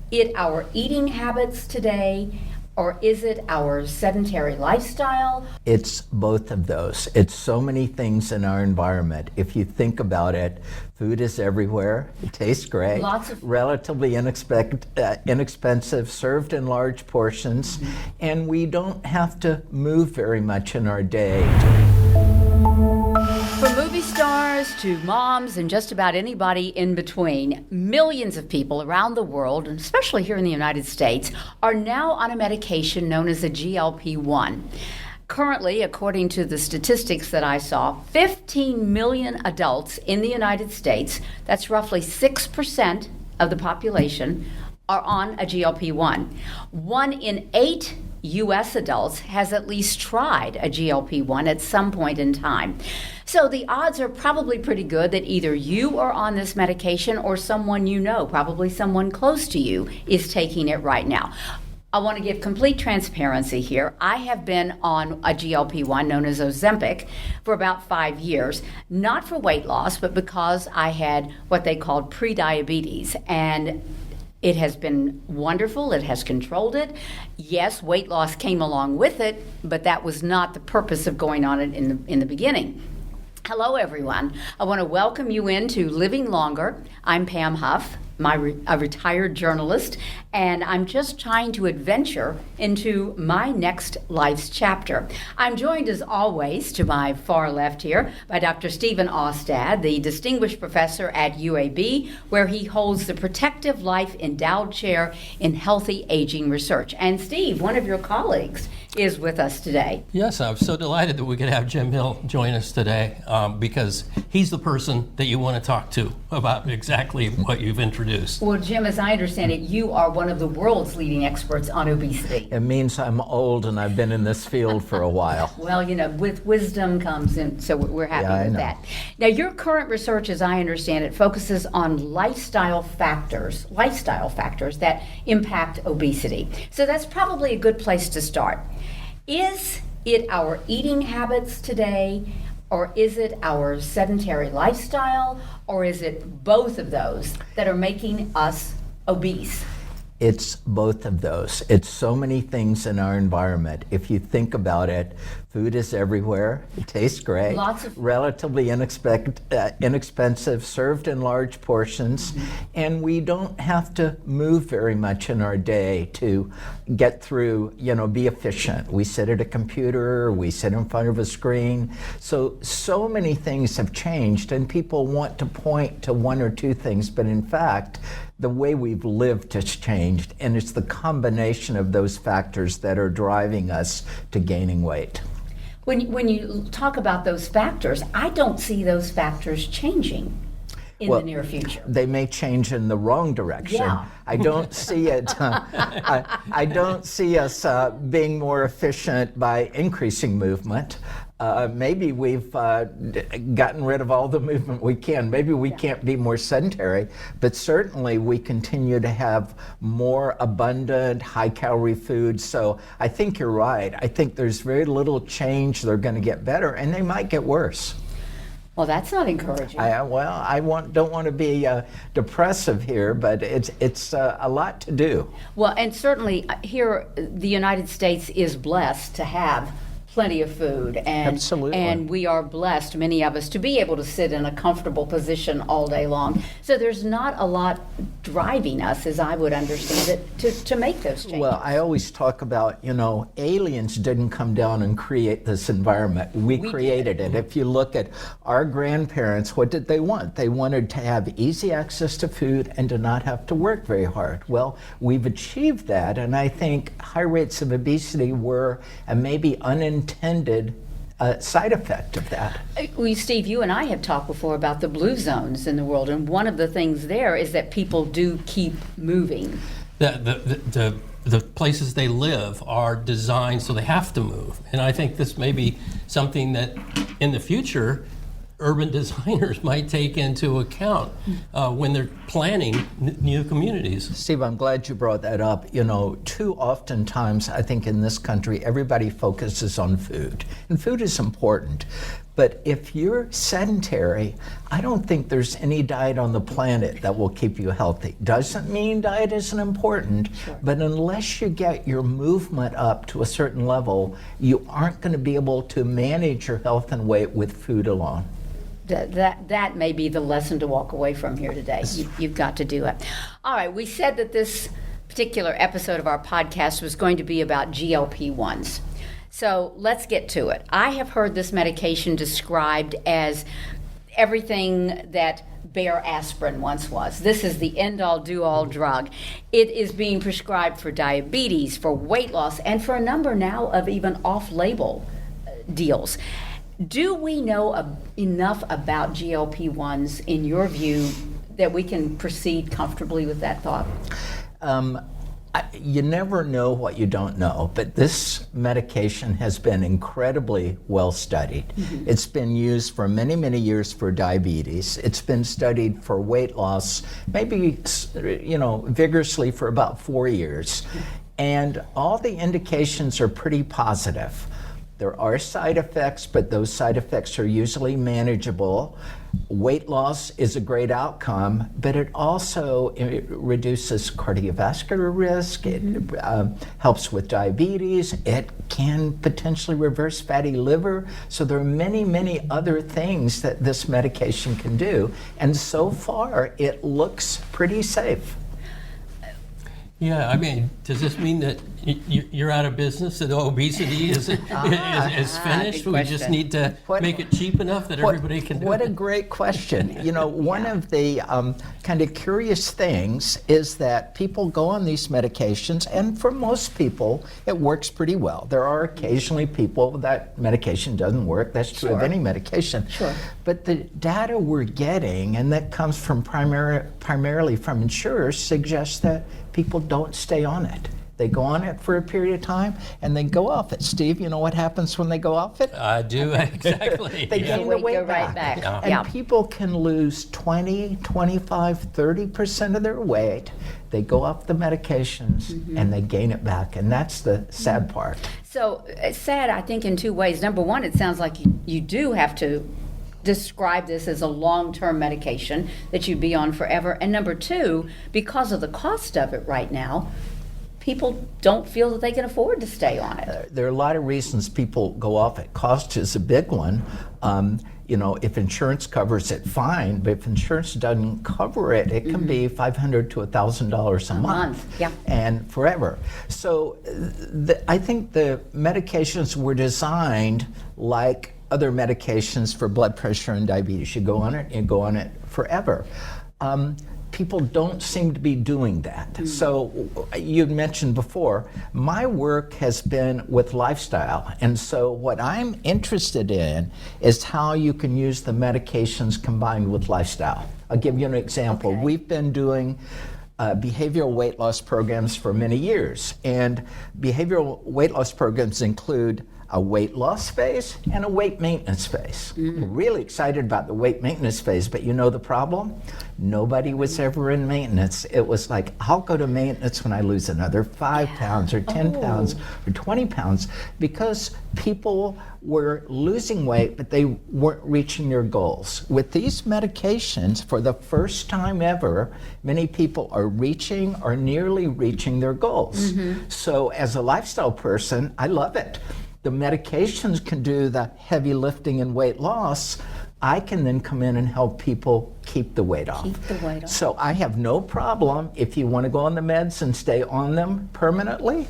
it our eating habits today, or is it our sedentary lifestyle? It's both of those. It's so many things in our environment. If you think about it, food is everywhere. It tastes great. Relatively inexpensive, served in large portions, and we don't have to move very much in our day. From movie stars to moms and just about anybody in between, millions of people around the world, and especially here in the United States, are now on a medication known as a GLP-1. Currently, according to the statistics that I saw, 15 million adults in the United States, that's roughly 6% of the population, are on a GLP-1. 1 in 8 U.S. adults has at least tried a GLP-1 at some point in time. So the odds are probably pretty good that either you are on this medication or someone you know, probably someone close to you, is taking it right now. I want to give complete transparency here. I have been on a GLP-1 known as Ozempic for about 5 years, not for weight loss, but because I had what they called prediabetes. And it has been wonderful. It has controlled it. Yes, weight loss came along with it, but that was not the purpose of going on it in the beginning. Hello, everyone. I want to welcome you into Living Longer. I'm Pam Huff, a retired journalist, and I'm just trying to adventure into my next life's chapter. I'm joined, as always, to my far left here by Dr. Stephen Austad, the distinguished professor at UAB, where he holds the Protective Life Endowed Chair in Healthy Aging Research. And Steve, one of your colleagues, is with us today. Yes, I'm so delighted that we could have Jim Hill join us today because he's the person that you want to talk to about exactly what you've introduced. Well, Jim, as I understand it, you are one of the world's leading experts on obesity. It means I'm old and I've been in this field for a while. Well, you know, with wisdom comes in, so we're happy with that. Now, your current research, as I understand it, focuses on lifestyle factors that impact obesity. So that's probably a good place to start. Is it our eating habits today, or is it our sedentary lifestyle, or is it both of those that are making us obese? It's both of those. It's so many things in our environment. If you think about it, food is everywhere. It tastes great. Relatively inexpensive, served in large portions, and we don't have to move very much in our day to get through, be efficient. We sit at a computer, we sit in front of a screen. So many things have changed, and people want to point to one or two things, but in fact, the way we've lived has changed, and it's the combination of those factors that are driving us to gaining weight. When you talk about those factors, I don't see those factors changing in the near future. They may change in the wrong direction. Yeah. I don't see it. I don't see us being more efficient by increasing movement. Maybe we've gotten rid of all the movement we can. Maybe we can't be more sedentary, but certainly we continue to have more abundant, high-calorie food. So I think you're right. I think there's very little change. They're going to get better, and they might get worse. Well, that's not encouraging. I don't want to be depressive here, but it's a lot to do. Well, and certainly here, the United States is blessed to have plenty of food, and we are blessed, many of us, to be able to sit in a comfortable position all day long. So there's not a lot driving us, as I would understand it, to make those changes. Well, I always talk about, aliens didn't come down and create this environment. We created it. If you look at our grandparents, what did they want? They wanted to have easy access to food and to not have to work very hard. Well, we've achieved that, and I think high rates of obesity were a maybe unintended side effect of that. Steve, you and I have talked before about the blue zones in the world, and one of the things there is that people do keep moving. The places they live are designed so they have to move, and I think this may be something that in the future urban designers might take into account when they're planning new communities. Steve, I'm glad you brought that up. Too oftentimes, I think in this country, everybody focuses on food. And food is important. But if you're sedentary, I don't think there's any diet on the planet that will keep you healthy. Doesn't mean diet isn't important, but unless you get your movement up to a certain level, you aren't going to be able to manage your health and weight with food alone. That may be the lesson to walk away from here today. You've got to do it. All right, we said that this particular episode of our podcast was going to be about GLP-1s. So let's get to it. I have heard this medication described as everything that Bayer aspirin once was. This is the end-all, do-all drug. It is being prescribed for diabetes, for weight loss, and for a number now of even off-label deals. Do we know enough about GLP-1s, in your view, that we can proceed comfortably with that thought? You never know what you don't know, but this medication has been incredibly well studied. It's been used for many, many years for diabetes. It's been studied for weight loss, maybe, vigorously for about 4 years. And all the indications are pretty positive. There are side effects, but those side effects are usually manageable. Weight loss is a great outcome, but it also reduces cardiovascular risk. It helps with diabetes. It can potentially reverse fatty liver. So there are many, many other things that this medication can do. And so far, it looks pretty safe. Yeah, I mean, does this mean that you're out of business, that obesity is finished? We just need to make it cheap enough that everybody can do it? What a great question. One of the kind of curious things is that people go on these medications, and for most people, it works pretty well. There are occasionally people that medication doesn't work. That's true of any medication. Sure. But the data we're getting, and that comes from primarily from insurers, suggests that people don't stay on it. They go on it for a period of time and they go off it. Steve, you know what happens when they go off it? I do, exactly. They gain the weight go back. right back. Yeah. And people can lose 20, 25, 30% of their weight. They go off the medications and they gain it back. And that's the sad part. So it's sad, I think, in two ways. Number one, it sounds like you do have to describe this as a long-term medication that you'd be on forever. And number two, because of the cost of it right now, people don't feel that they can afford to stay on it. There are a lot of reasons people go off it. Cost is a big one. If insurance covers it, fine. But if insurance doesn't cover it, it can be $500 to $1,000 a month. Yeah. And forever. So I think the medications were designed like other medications for blood pressure and diabetes. You go on it, you go on it forever. People don't seem to be doing that. So you'd mentioned before, my work has been with lifestyle. And so what I'm interested in is how you can use the medications combined with lifestyle. I'll give you an example. Okay. We've been doing behavioral weight loss programs for many years. And behavioral weight loss programs include a weight loss phase and a weight maintenance phase. We're really excited about the weight maintenance phase, but you know the problem? Nobody was ever in maintenance. It was like, I'll go to maintenance when I lose another 5 pounds or 10 pounds or 20 pounds, because people were losing weight, but they weren't reaching their goals. With these medications, for the first time ever, many people are reaching or nearly reaching their goals. So as a lifestyle person, I love it. The medications can do the heavy lifting and weight loss. I can then come in and help people keep the weight off. Keep the weight off. So I have no problem if you want to go on the meds and stay on them permanently.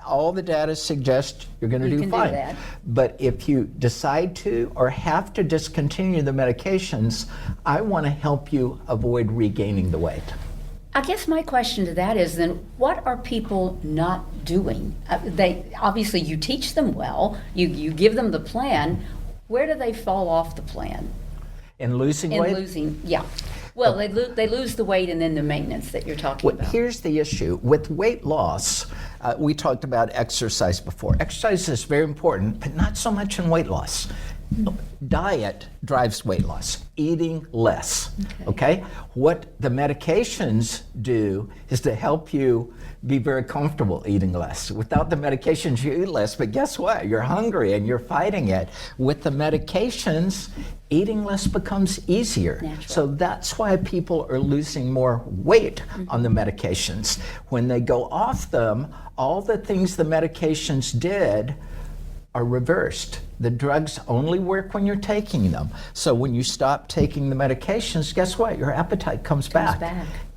All the data suggests you're going to do fine. Do that. But if you decide to or have to discontinue the medications, I want to help you avoid regaining the weight. I guess my question to that is then, what are people not doing? They obviously, you teach them well, you give them the plan. Where do they fall off the plan? In losing weight? In losing, yeah. Well, they lose the weight and then the maintenance that you're talking about. Here's the issue. With weight loss, we talked about exercise before. Exercise is very important, but not so much in weight loss. Diet drives weight loss, eating less, okay? What the medications do is to help you be very comfortable eating less. Without the medications, you eat less, but guess what? You're hungry and you're fighting it. With the medications, eating less becomes easier. Natural. So that's why people are losing more weight on the medications. When they go off them, all the things the medications did are reversed. The drugs only work when you're taking them. So when you stop taking the medications, guess what? Your appetite comes back.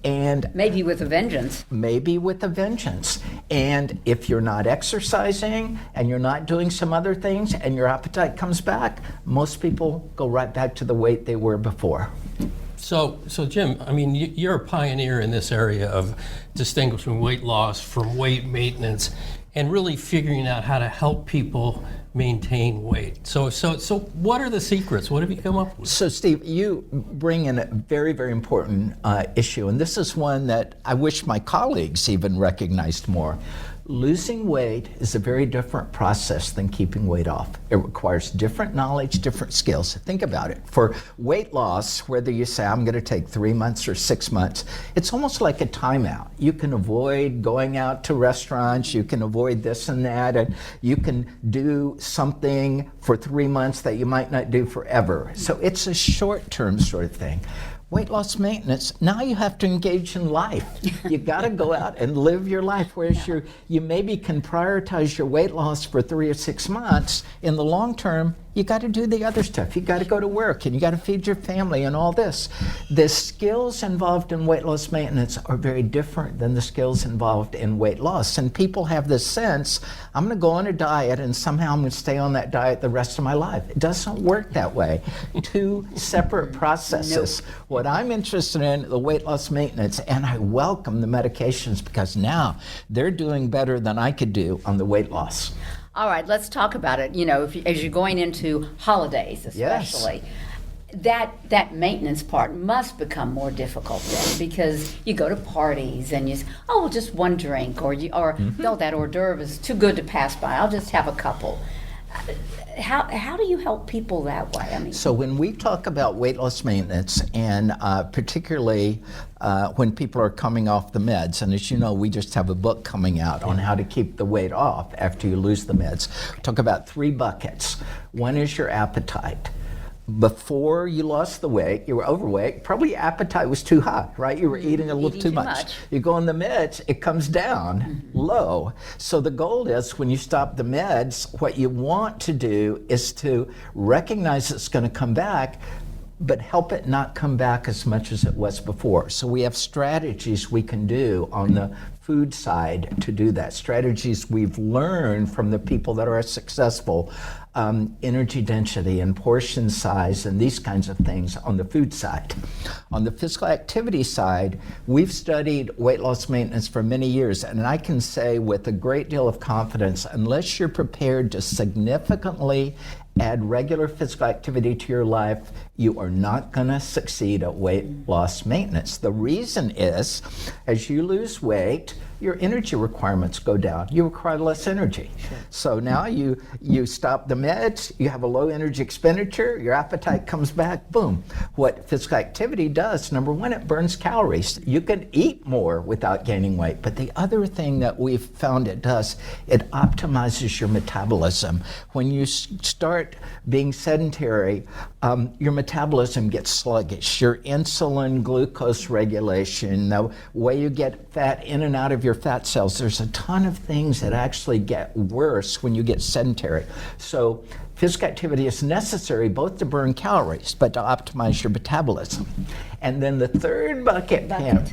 And maybe with a vengeance. Maybe with a vengeance. And if you're not exercising and you're not doing some other things and your appetite comes back, most people go right back to the weight they were before. So Jim, I mean, you're a pioneer in this area of distinguishing weight loss from weight maintenance and really figuring out how to help people maintain weight. So what are the secrets? What have you come up with? So Steve, you bring in a very, very important issue, and this is one that I wish my colleagues even recognized more. Losing weight is a very different process than keeping weight off. It requires different knowledge, different skills. Think about it. For weight loss, whether you say, I'm going to take 3 months or 6 months, it's almost like a timeout. You can avoid going out to restaurants, you can avoid this and that, and you can do something for 3 months that you might not do forever. So it's a short-term sort of thing. Weight loss maintenance, now you have to engage in life. You got to go out and live your life, whereas you maybe can prioritize your weight loss for 3 or 6 months. In the long term, you got to do the other stuff. You got to go to work and you got to feed your family and all this. The skills involved in weight loss maintenance are very different than the skills involved in weight loss. And people have this sense, I'm going to go on a diet and somehow I'm going to stay on that diet the rest of my life. It doesn't work that way. Two separate processes. Nope. What I'm interested in, the weight loss maintenance, and I welcome the medications because now they're doing better than I could do on the weight loss. All right, let's talk about it. You know, as you're going into holidays, especially, that maintenance part must become more difficult then, because you go to parties and you say, oh, well, just one drink, or no, that hors d'oeuvre is too good to pass by. I'll just have a couple. How do you help people that way? I mean, so when we talk about weight loss maintenance, and particularly when people are coming off the meds, and as you know, we just have a book coming out on how to keep the weight off after you lose the meds. We talk about 3 buckets. One is your appetite. Before you lost the weight, you were overweight, probably your appetite was too high, right? You were eating a little too much. You go on the meds, it comes down low. So the goal is, when you stop the meds, what you want to do is to recognize it's going to come back, but help it not come back as much as it was before. So we have strategies we can do on the food side to do that. Strategies we've learned from the people that are successful, energy density and portion size and these kinds of things on the food side. On the physical activity side, we've studied weight loss maintenance for many years, and I can say with a great deal of confidence, unless you're prepared to significantly add regular physical activity to your life, you are not going to succeed at weight loss maintenance. The reason is, as you lose weight, your energy requirements go down. You require less energy. Sure. So now you stop the meds, you have a low energy expenditure, your appetite comes back, boom. What physical activity does, number one, it burns calories. You can eat more without gaining weight, but the other thing that we've found it does, it optimizes your metabolism. When you start being sedentary, your metabolism gets sluggish. Your insulin, glucose regulation, the way you get fat in and out of your fat cells, there's a ton of things that actually get worse when you get sedentary. So physical activity is necessary both to burn calories, but to optimize your metabolism. And then the third bucket, Pam,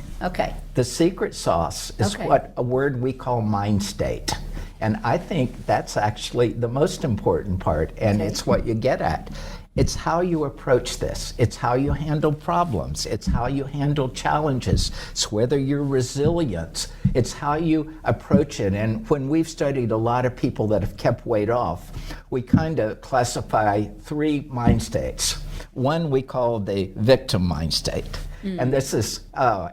the secret sauce is what a word we call mind state. And I think that's actually the most important part, and it's what you get at. It's how you approach this. It's how you handle problems. It's how you handle challenges. It's whether you're resilient. It's how you approach it. And when we've studied a lot of people that have kept weight off, we kind of classify 3 mind states. One we call the victim mind state. And this is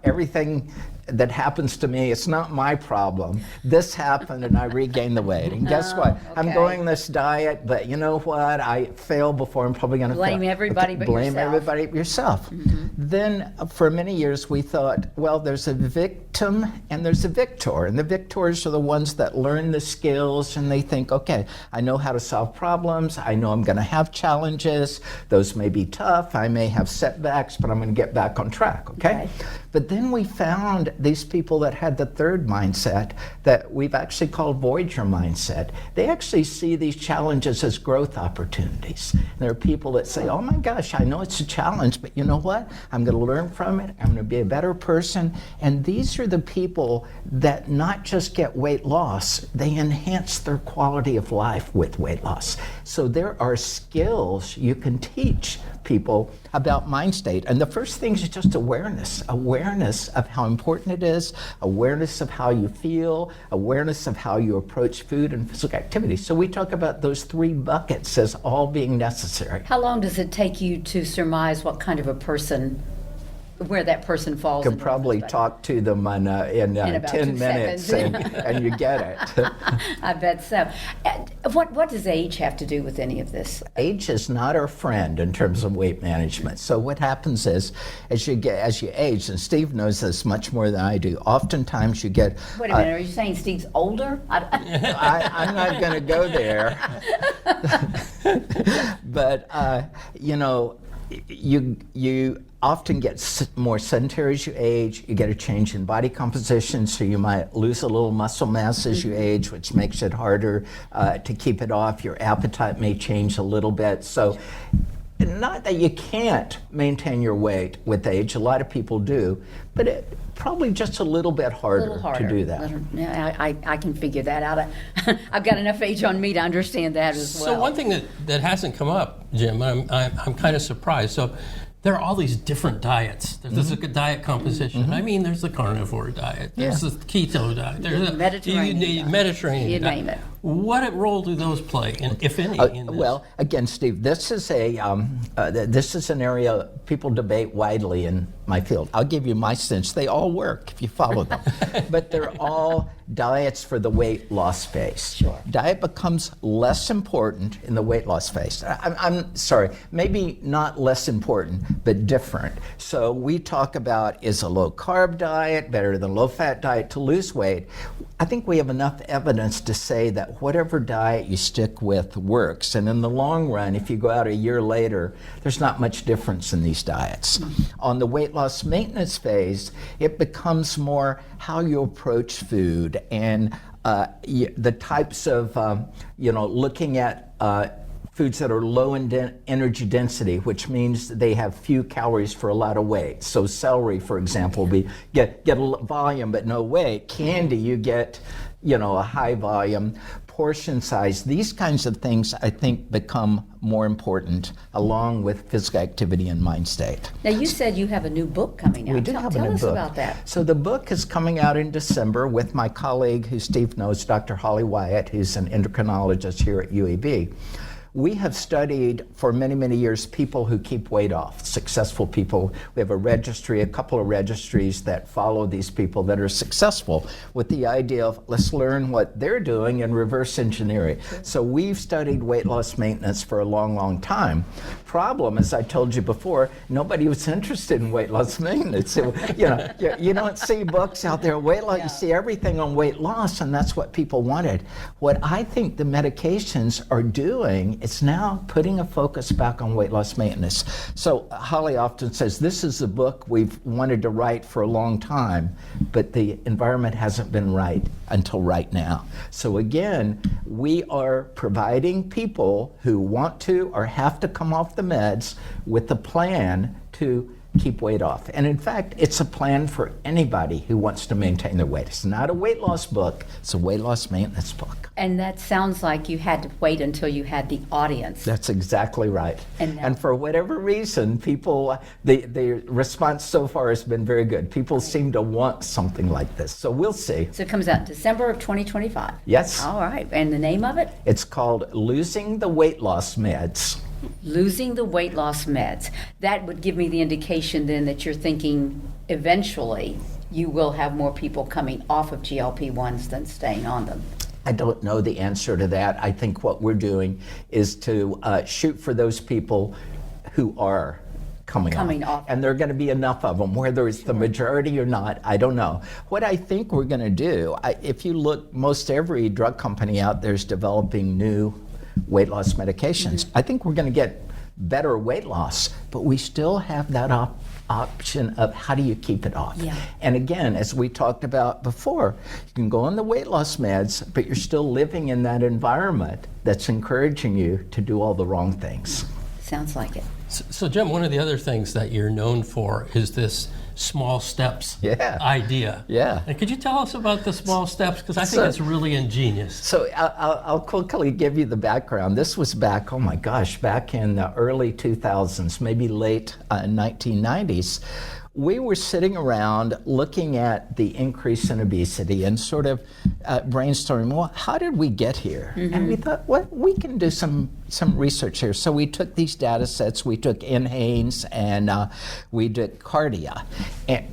everything that happens to me, it's not my problem. This happened and I regained the weight. And guess what? Okay. I'm going this diet, but you know what? I failed before. I'm probably going to blame everybody but blame yourself. everybody but yourself. Then for many years we thought, well, there's a victim and there's a victor. And the victors are the ones that learn the skills and they think, okay, I know how to solve problems. I know I'm going to have challenges. Those may be tough. I may have setbacks, but I'm going to get back on track, okay? But then we found these people that had the third mindset that we've actually called Voyager mindset. They actually see these challenges as growth opportunities. And there are people that say, oh my gosh, I know it's a challenge, but you know what? I'm going to learn from it. I'm going to be a better person. And these are the people that not just get weight loss, they enhance their quality of life with weight loss. So there are skills you can teach people about mind state. And the first thing is just awareness of how important it is, awareness of how you feel, awareness of how you approach food and physical activity. So we talk about those three buckets as all being necessary. How long does it take you to surmise what kind of a person, where that person falls? You could probably talk to them in about 10 minutes and you get it. I bet so. What does age have to do with any of this? Age is not our friend in terms of weight management. So what happens is, as you age, and Steve knows this much more than I do, oftentimes you get... Wait a minute, are you saying Steve's older? I'm not going to go there. But, you often get more sedentary as you age. You get a change in body composition, so you might lose a little muscle mass as you age, which makes it harder to keep it off. Your appetite may change a little bit. So not that you can't maintain your weight with age, a lot of people do, but it probably just a little bit harder to do that. I can figure that out. I've got enough age on me to understand that as well. So one thing that hasn't come up, Jim, I'm kind of surprised. So there are all these different diets. There's a diet composition. I mean, there's the carnivore diet. There's the keto diet. There's Mediterranean. Mediterranean You diet. name it. What role do those play, if any? In this? Well, again, Steve, this is an area people debate widely in my field. I'll give you my sense. They all work if you follow them. But they're all diets for the weight loss phase. Sure. Diet becomes less important in the weight loss phase. I'm sorry, maybe not less important, but different. So we talk about, is a low-carb diet better than low-fat diet to lose weight? I think we have enough evidence to say that whatever diet you stick with works. And in the long run, if you go out a year later, there's not much difference in these diets. On the weight loss maintenance phase, it becomes more how you approach food and the types of, looking at foods that are low in energy density, which means they have few calories for a lot of weight. So celery, for example, get a volume but no weight. Candy, you get a high volume. Portion size, these kinds of things I think become more important along with physical activity and mind state. Now you said you have a new book coming out. We do have a new book. Tell us about that. So the book is coming out in December with my colleague who Steve knows, Dr. Holly Wyatt, who's an endocrinologist here at UAB. We have studied for many, many years people who keep weight off, successful people. We have a couple of registries that follow these people that are successful with the idea of let's learn what they're doing and reverse engineer it. So we've studied weight loss maintenance for a long, long time. Problem, as I told you before, nobody was interested in weight loss maintenance. You don't see books out there, weight loss, you see everything on weight loss, and that's what people wanted. What I think the medications are doing, it's now putting a focus back on weight loss maintenance. So Holly often says, this is a book we've wanted to write for a long time, but the environment hasn't been right until right now. So again, we are providing people who want to or have to come off the meds with a plan to keep weight off. And in fact, it's a plan for anybody who wants to maintain their weight. It's not a weight loss book, it's a weight loss maintenance book. And that sounds like you had to wait until you had the audience. That's exactly right. And for whatever reason, people, the response so far has been very good. People seem to want something like this. So we'll see. So it comes out December of 2025. Yes. All right. And the name of it? It's called Losing the Weight Loss Meds. Losing the weight loss meds. That would give me the indication then that you're thinking eventually you will have more people coming off of GLP-1s than staying on them? I don't know the answer to that. I think what we're doing is to shoot for those people who are coming off. And there are going to be enough of them, whether it's the majority or not, I don't know. What I think we're going to do, if you look, most every drug company out there is developing new weight loss medications. I think we're going to get better weight loss, but we still have that option of how do you keep it off. And again, as we talked about before, you can go on the weight loss meds, but you're still living in that environment that's encouraging you to do all the wrong things. Sounds like it. So Jim, one of the other things that you're known for is this small steps idea. And could you tell us about the small steps? Because I think it's really ingenious. So I'll quickly give you the background. This was back, oh my gosh, back in the early 2000s, maybe late 1990s. We were sitting around looking at the increase in obesity and sort of brainstorming, well, how did we get here? And we thought, well, we can do some research here. So we took these data sets, we took NHANES and we did Cardia,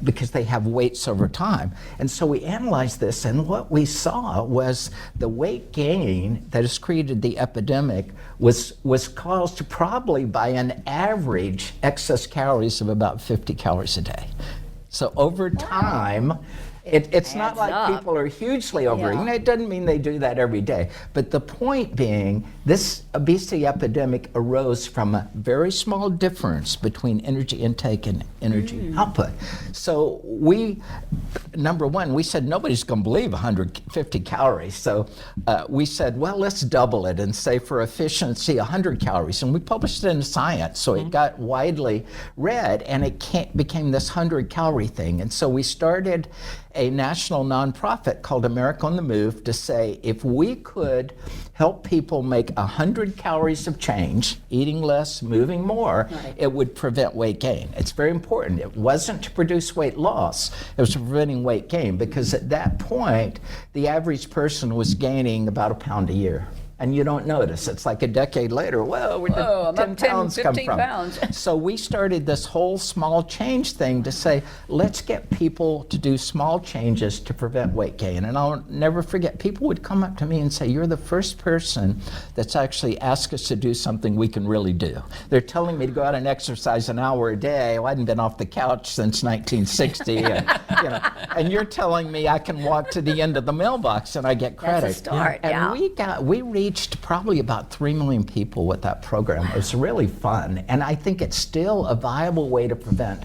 because they have weights over time. And so we analyzed this, and what we saw was the weight gain that has created the epidemic was caused probably by an average excess calories of about 50 calories a day. So over time, it's not like people are hugely overeating. It doesn't mean they do that every day. But the point being, this obesity epidemic arose from a very small difference between energy intake and energy output. So number one, we said nobody's going to believe 150 calories. So we said, well, let's double it and say for efficiency 100 calories. And we published it in Science, so it got widely read, and it became this 100-calorie thing. And so we started a national nonprofit called America on the Move to say, if we could help people make 100 calories of change, eating less, moving more, it would prevent weight gain. It's very important. It wasn't to produce weight loss, it was preventing weight gain, because at that point, the average person was gaining about a pound a year. And you don't notice. It's like a decade later, whoa, where did 10 pounds come from? Pounds. So we started this whole small change thing to say, let's get people to do small changes to prevent weight gain. And I'll never forget, people would come up to me and say, you're the first person that's actually asked us to do something we can really do. They're telling me to go out and exercise an hour a day. I hadn't been off the couch since 1960. And you're telling me I can walk to the end of the mailbox and I get credit. That's a start, And we reached probably about 3 million people with that program. It was really fun, and I think it's still a viable way to prevent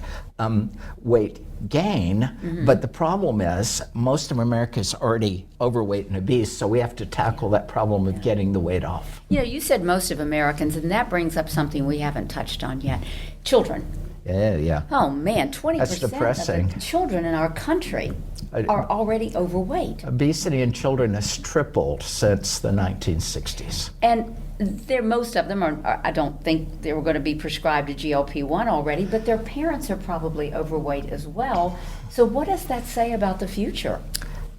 weight gain, but the problem is most of America is already overweight and obese, so we have to tackle that problem of getting the weight off. You said most of Americans, and that brings up something we haven't touched on yet. Children. Yeah. Oh man, 20% That's depressing. of the children in our country are already overweight. Obesity in children has tripled since the 1960s. And most of them are, I don't think they were going to be prescribed a GLP-1 already, but their parents are probably overweight as well. So what does that say about the future?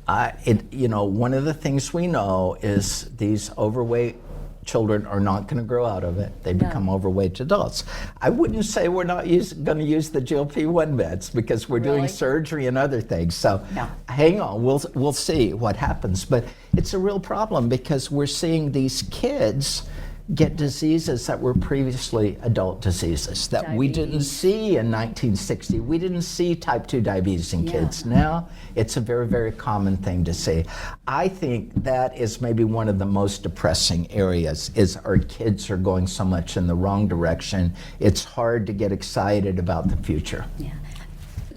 One of the things we know is these overweight children are not going to grow out of it. They become overweight adults. I wouldn't say we're not going to use the GLP-1 meds, because we're doing surgery and other things. So hang on, we'll see what happens. But it's a real problem, because we're seeing these kids get diseases that were previously adult diseases that we didn't see in 1960. We didn't see type 2 diabetes in kids. Now it's a very, very common thing to see. I think that is maybe one of the most depressing areas, is our kids are going so much in the wrong direction. It's hard to get excited about the future.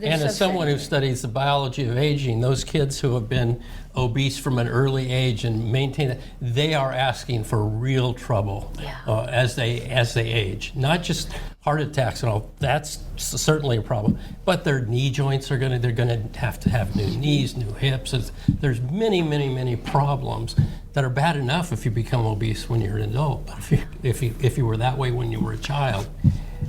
And as someone who studies the biology of aging, those kids who have been obese from an early age and maintain that, they are asking for real trouble as they age. Not just heart attacks and all, that's certainly a problem, but their knee joints they're going to have new knees, new hips. There's many problems that are bad enough if you become obese when you're an adult. But if you were that way when you were a child.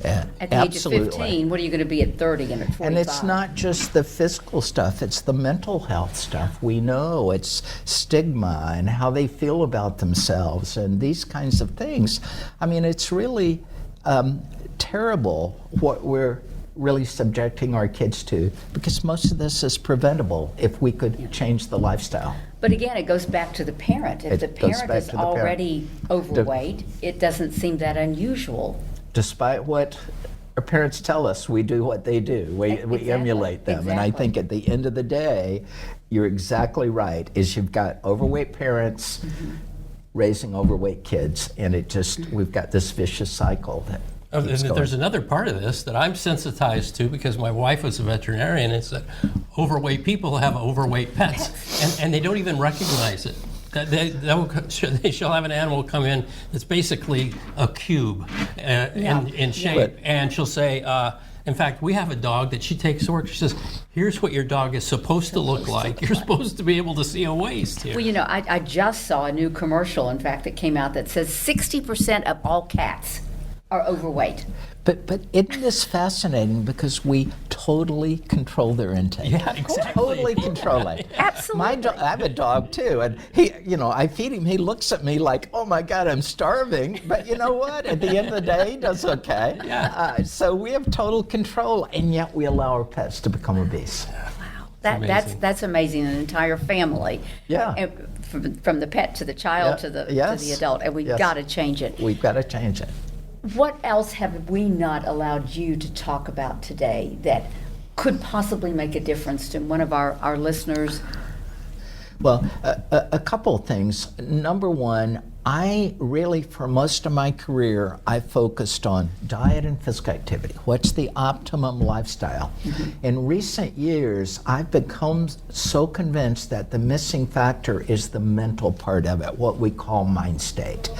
At the age of 15, what are you going to be at 30 and at 45? And it's not just the physical stuff, it's the mental health stuff. We know it's stigma and how they feel about themselves and these kinds of things. I mean, it's really terrible what we're really subjecting our kids to, because most of this is preventable if we could change the lifestyle. But again, it goes back to the parent. If the parent is already overweight, it doesn't seem that unusual. Despite what our parents tell us, we do what they do. We emulate them. Exactly. And I think at the end of the day, you're exactly right, is you've got overweight parents raising overweight kids, and we've got this vicious cycle that keeps going. There's another part of this that I'm sensitized to because my wife was a veterinarian. It's that overweight people have overweight pets, and they don't even recognize it. They shall have an animal come in that's basically a cube in shape, and she'll say, in fact, we have a dog that she takes to work. She says, here's what your dog is supposed to look like. You're supposed to be able to see a waist here. Well, I just saw a new commercial, in fact, that came out that says 60% of all cats are overweight. But isn't this fascinating, because we totally control their intake? Yeah, exactly. Totally control it. Absolutely. I have a dog too, and I feed him. He looks at me like, "Oh my God, I'm starving." But you know what? At the end of the day, he does okay. Yeah. So we have total control, and yet we allow our pets to become obese. Wow, amazing. that's amazing. An entire family. Yeah. And from the pet to the child to the adult, and we've got to change it. We've got to change it. What else have we not allowed you to talk about today that could possibly make a difference to one of our listeners? Well, a couple of things. Number one, I really, for most of my career, I focused on diet and physical activity. What's the optimum lifestyle? In recent years, I've become so convinced that the missing factor is the mental part of it, what we call mind state.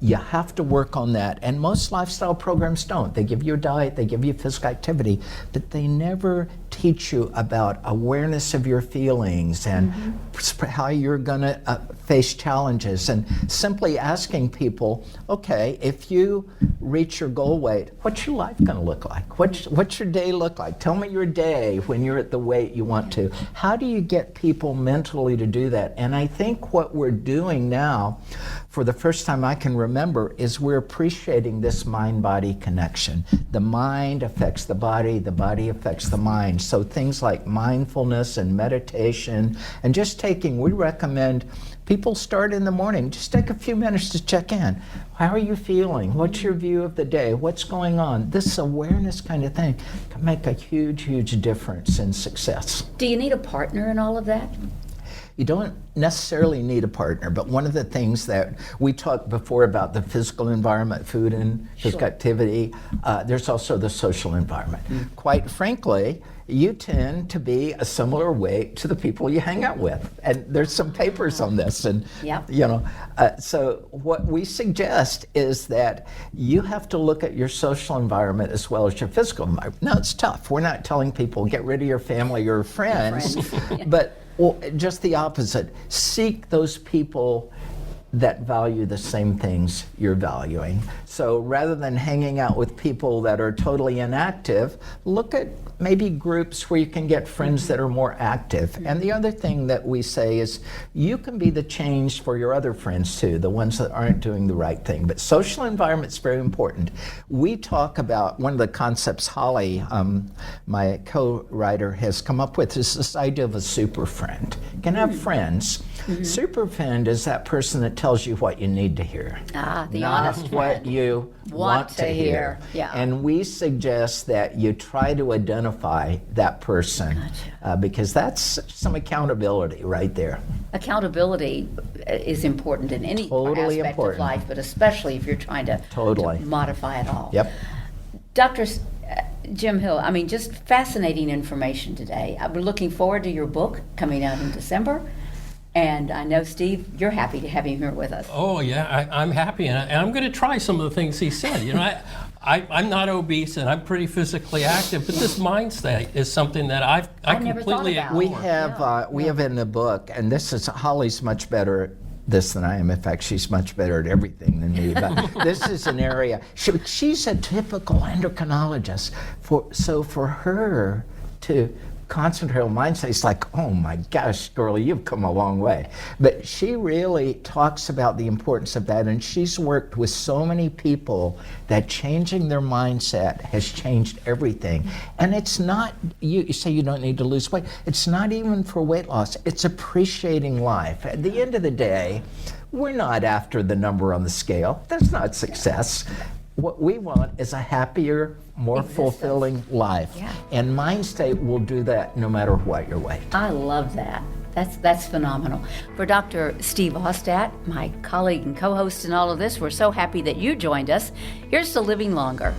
You have to work on that, and most lifestyle programs don't. They give you a diet, they give you physical activity, but they never teach you about awareness of your feelings and how you're going to face challenges, and simply asking people, okay, if you reach your goal weight, what's your life going to look like? What's your day look like? Tell me your day when you're at the weight you want to. How do you get people mentally to do that? And I think what we're doing now, for the first time I can remember, is we're appreciating this mind-body connection. The mind affects the body affects the mind. So things like mindfulness and meditation, and just we recommend people start in the morning. Just take a few minutes to check in. How are you feeling? What's your view of the day? What's going on? This awareness kind of thing can make a huge, huge difference in success. Do you need a partner in all of that? You don't necessarily need a partner, but one of the things that we talked before about the physical environment, food and physical activity, there's also the social environment. Quite frankly, you tend to be a similar weight to the people you hang out with. And there's some papers on this. And, so what we suggest is that you have to look at your social environment as well as your physical environment. Now, it's tough. We're not telling people get rid of your family or friends, but just the opposite. Seek those people that value the same things you're valuing. So rather than hanging out with people that are totally inactive, look at maybe groups where you can get friends that are more active. And the other thing that we say is you can be the change for your other friends too, the ones that aren't doing the right thing. But social environment is very important. We talk about one of the concepts Holly, my co-writer, has come up with is this idea of a super friend. You can have friends. Super friend is that person that tells you what you need to hear. The not honest what friend. you want to hear. Yeah. And we suggest that you try to identify that person because that's some accountability right there. Accountability is important in any Totally aspect important. of life, but especially if you're trying to modify it all. Yep. Dr. Jim Hill, just fascinating information today. We're looking forward to your book coming out in December. And I know, Steve, you're happy to have him here with us. Oh, yeah, I'm happy. And I'm going to try some of the things he said. I'm not obese and I'm pretty physically active, but this mindset is something that I completely ignore. We have in the book, and this is, Holly's much better at this than I am. In fact, she's much better at everything than me. But this is an area, she's a typical endocrinologist. So for her to concentrate on mindset, it's like, oh my gosh, girl, you've come a long way. But she really talks about the importance of that, and she's worked with so many people that changing their mindset has changed everything. And it's not, you say you don't need to lose weight, it's not even for weight loss, it's appreciating life. At the end of the day, we're not after the number on the scale. That's not success. What we want is a happier, more fulfilling life. Yeah. And Mind State will do that no matter what your weight. I love that. That's phenomenal. For Dr. Steve Austad, my colleague and co-host in all of this, we're so happy that you joined us. Here's to living longer.